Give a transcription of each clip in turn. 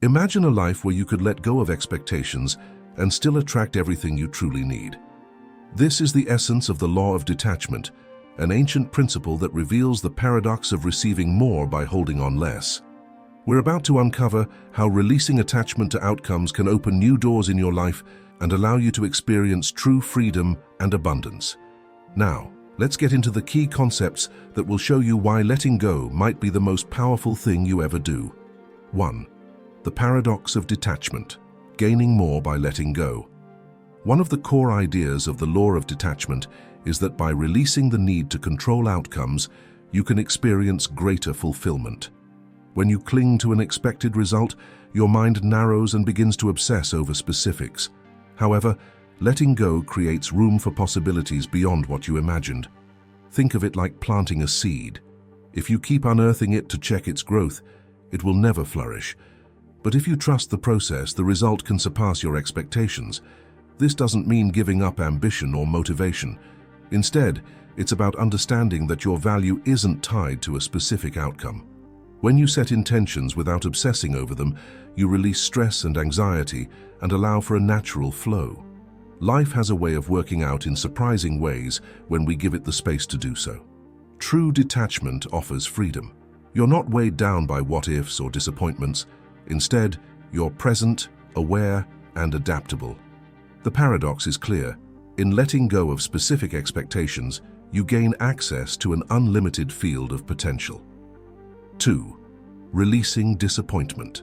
Imagine a life where you could let go of expectations and still attract everything you truly need. This is the essence of the law of detachment, an ancient principle that reveals the paradox of receiving more by holding on less. We're about to uncover how releasing attachment to outcomes can open new doors in your life and allow you to experience true freedom and abundance. Now, let's get into the key concepts that will show you why letting go might be the most powerful thing you ever do. 1. The paradox of detachment, gaining more by letting go. One of the core ideas of the law of detachment is that by releasing the need to control outcomes, you can experience greater fulfillment. When you cling to an expected result, your mind narrows and begins to obsess over specifics. However, letting go creates room for possibilities beyond what you imagined. Think of it like planting a seed. If you keep unearthing it to check its growth, it will never flourish. But if you trust the process, the result can surpass your expectations. This doesn't mean giving up ambition or motivation. Instead, it's about understanding that your value isn't tied to a specific outcome. When you set intentions without obsessing over them, you release stress and anxiety and allow for a natural flow. Life has a way of working out in surprising ways when we give it the space to do so. True detachment offers freedom. You're not weighed down by what-ifs or disappointments. Instead, you're present, aware, and adaptable. The paradox is clear. In letting go of specific expectations, you gain access to an unlimited field of potential. 2. Releasing disappointment.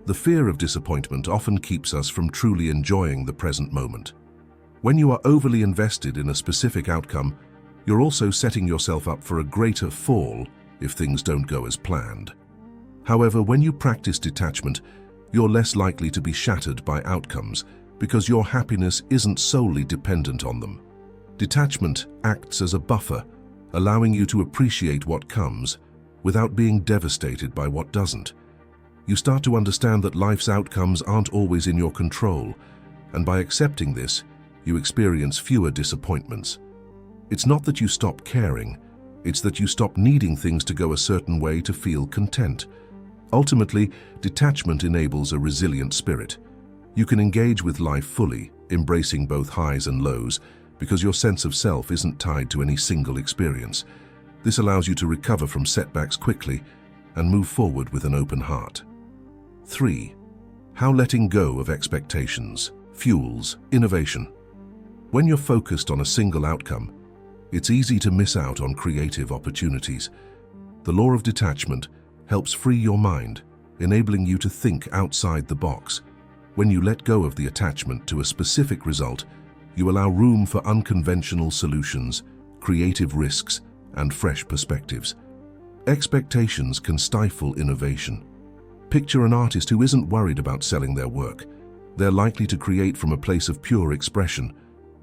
The fear of disappointment often keeps us from truly enjoying the present moment. When you are overly invested in a specific outcome, you're also setting yourself up for a greater fall if things don't go as planned. However, when you practice detachment, you're less likely to be shattered by outcomes because your happiness isn't solely dependent on them. Detachment acts as a buffer, allowing you to appreciate what comes without being devastated by what doesn't. You start to understand that life's outcomes aren't always in your control, and by accepting this, you experience fewer disappointments. It's not that you stop caring, it's that you stop needing things to go a certain way to feel content. Ultimately, detachment enables a resilient spirit. You can engage with life fully, embracing both highs and lows, because your sense of self isn't tied to any single experience. This allows you to recover from setbacks quickly and move forward with an open heart. 3. How letting go of expectations fuels innovation. When you're focused on a single outcome, it's easy to miss out on creative opportunities. The law of detachment helps free your mind, enabling you to think outside the box. When you let go of the attachment to a specific result, you allow room for unconventional solutions, creative risks, and fresh perspectives. Expectations can stifle innovation. Picture an artist who isn't worried about selling their work. They're likely to create from a place of pure expression.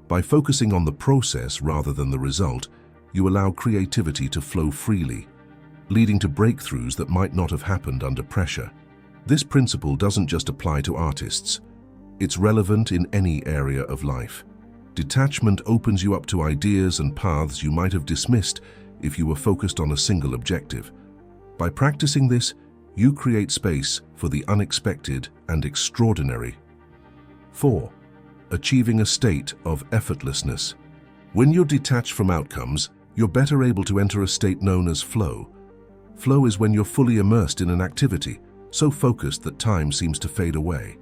By focusing on the process rather than the result, you allow creativity to flow freely, leading to breakthroughs that might not have happened under pressure. This principle doesn't just apply to artists. It's relevant in any area of life. Detachment opens you up to ideas and paths you might have dismissed if you were focused on a single objective. By practicing this, you create space for the unexpected and extraordinary. 4. Achieving a state of effortlessness. When you're detached from outcomes, you're better able to enter a state known as flow. Flow is when you're fully immersed in an activity, so focused that time seems to fade away.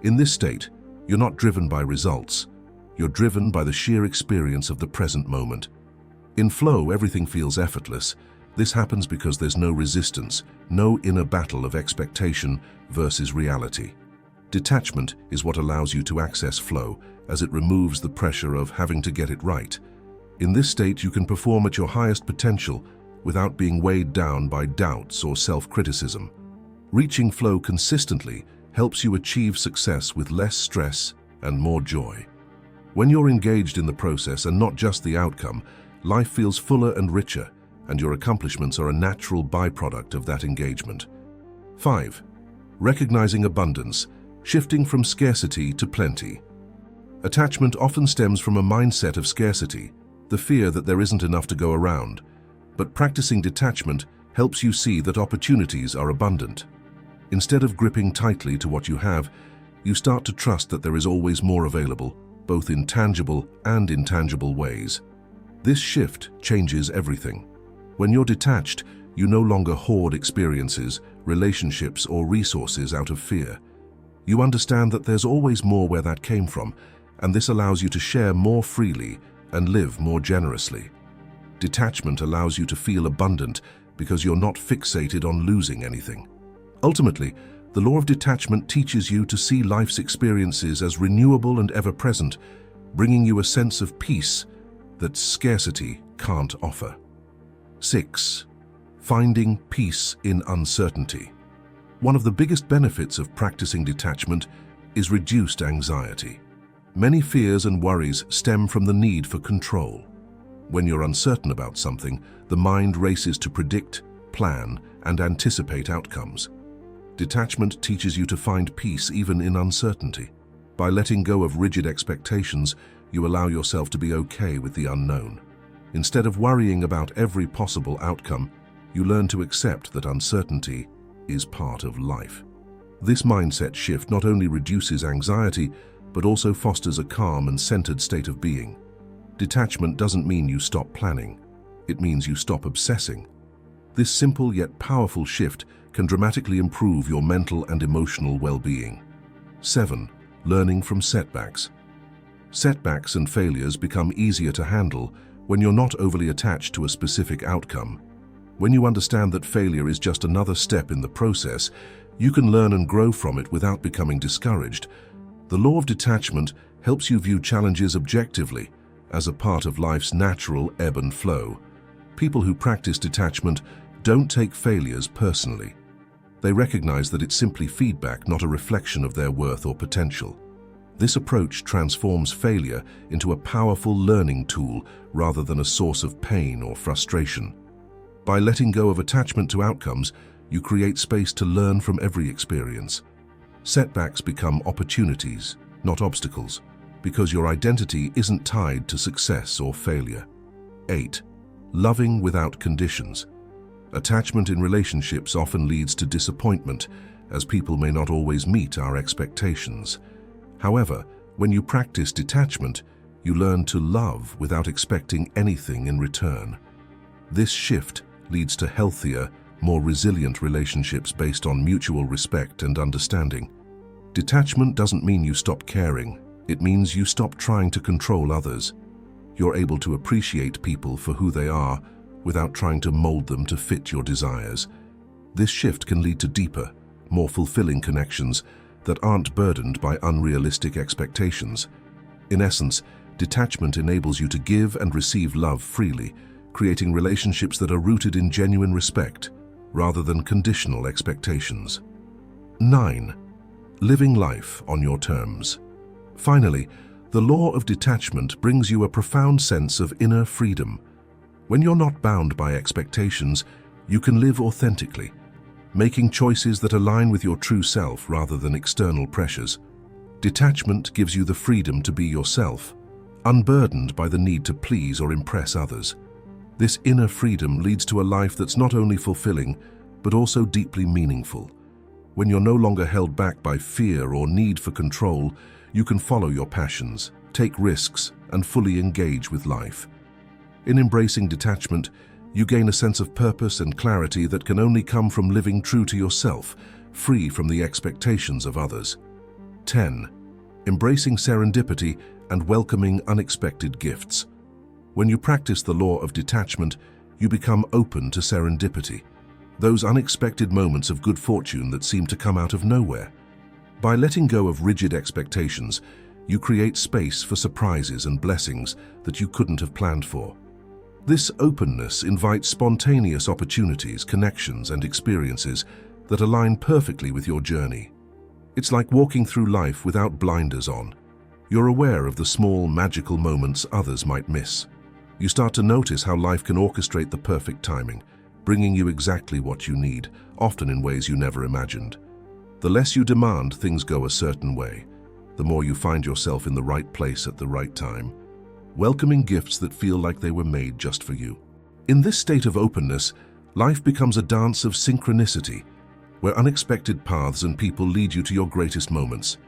In this state, you're not driven by results. You're driven by the sheer experience of the present moment. In flow, everything feels effortless. This happens because there's no resistance, no inner battle of expectation versus reality. Detachment is what allows you to access flow, as it removes the pressure of having to get it right. In this state, you can perform at your highest potential without being weighed down by doubts or self-criticism. Reaching flow consistently helps you achieve success with less stress and more joy. When you're engaged in the process and not just the outcome, life feels fuller and richer, and your accomplishments are a natural byproduct of that engagement. 5. Recognizing abundance, shifting from scarcity to plenty. Attachment often stems from a mindset of scarcity, the fear that there isn't enough to go around. But practicing detachment helps you see that opportunities are abundant. Instead of gripping tightly to what you have, you start to trust that there is always more available, both in tangible and intangible ways. This shift changes everything. When you're detached, you no longer hoard experiences, relationships, or resources out of fear. You understand that there's always more where that came from, and this allows you to share more freely and live more generously. Detachment allows you to feel abundant because you're not fixated on losing anything. Ultimately, the law of detachment teaches you to see life's experiences as renewable and ever-present, bringing you a sense of peace that scarcity can't offer. 6. Finding peace in uncertainty. One of the biggest benefits of practicing detachment is reduced anxiety. Many fears and worries stem from the need for control. When you're uncertain about something, the mind races to predict, plan, and anticipate outcomes. Detachment teaches you to find peace even in uncertainty. By letting go of rigid expectations, you allow yourself to be okay with the unknown. Instead of worrying about every possible outcome, you learn to accept that uncertainty is part of life. This mindset shift not only reduces anxiety, but also fosters a calm and centered state of being. Detachment doesn't mean you stop planning. It means you stop obsessing. This simple yet powerful shift can dramatically improve your mental and emotional well-being. 7. Learning from setbacks. Setbacks and failures become easier to handle when you're not overly attached to a specific outcome. When you understand that failure is just another step in the process, you can learn and grow from it without becoming discouraged. The law of detachment helps you view challenges objectively, as a part of life's natural ebb and flow. People who practice detachment don't take failures personally. They recognize that it's simply feedback, not a reflection of their worth or potential. This approach transforms failure into a powerful learning tool rather than a source of pain or frustration. By letting go of attachment to outcomes, you create space to learn from every experience. Setbacks become opportunities, not obstacles, because your identity isn't tied to success or failure. 8. Loving without conditions. Attachment in relationships often leads to disappointment, as people may not always meet our expectations. However, when you practice detachment, you learn to love without expecting anything in return. This shift leads to healthier, more resilient relationships based on mutual respect and understanding. Detachment doesn't mean you stop caring. It means you stop trying to control others. You're able to appreciate people for who they are without trying to mold them to fit your desires. This shift can lead to deeper, more fulfilling connections that aren't burdened by unrealistic expectations. In essence, detachment enables you to give and receive love freely, creating relationships that are rooted in genuine respect rather than conditional expectations. 9. Living life on your terms. Finally, the law of detachment brings you a profound sense of inner freedom. When you're not bound by expectations, you can live authentically, making choices that align with your true self rather than external pressures. Detachment gives you the freedom to be yourself, unburdened by the need to please or impress others. This inner freedom leads to a life that's not only fulfilling, but also deeply meaningful. When you're no longer held back by fear or need for control, you can follow your passions, take risks, and fully engage with life. In embracing detachment, you gain a sense of purpose and clarity that can only come from living true to yourself, free from the expectations of others. 10. Embracing serendipity and welcoming unexpected gifts. When you practice the law of detachment, you become open to serendipity, those unexpected moments of good fortune that seem to come out of nowhere. By letting go of rigid expectations, you create space for surprises and blessings that you couldn't have planned for. This openness invites spontaneous opportunities, connections, and experiences that align perfectly with your journey. It's like walking through life without blinders on. You're aware of the small, magical moments others might miss. You start to notice how life can orchestrate the perfect timing, bringing you exactly what you need, often in ways you never imagined. The less you demand things go a certain way, the more you find yourself in the right place at the right time, welcoming gifts that feel like they were made just for you. In this state of openness, life becomes a dance of synchronicity, where unexpected paths and people lead you to your greatest moments.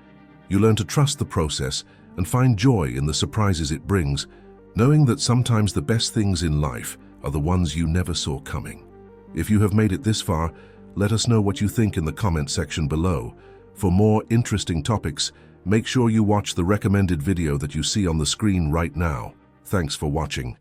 You learn to trust the process and find joy in the surprises it brings, knowing that sometimes the best things in life are the ones you never saw coming. If you have made it this far, let us know what you think in the comment section below. For more interesting topics, make sure you watch the recommended video that you see on the screen right now. Thanks for watching.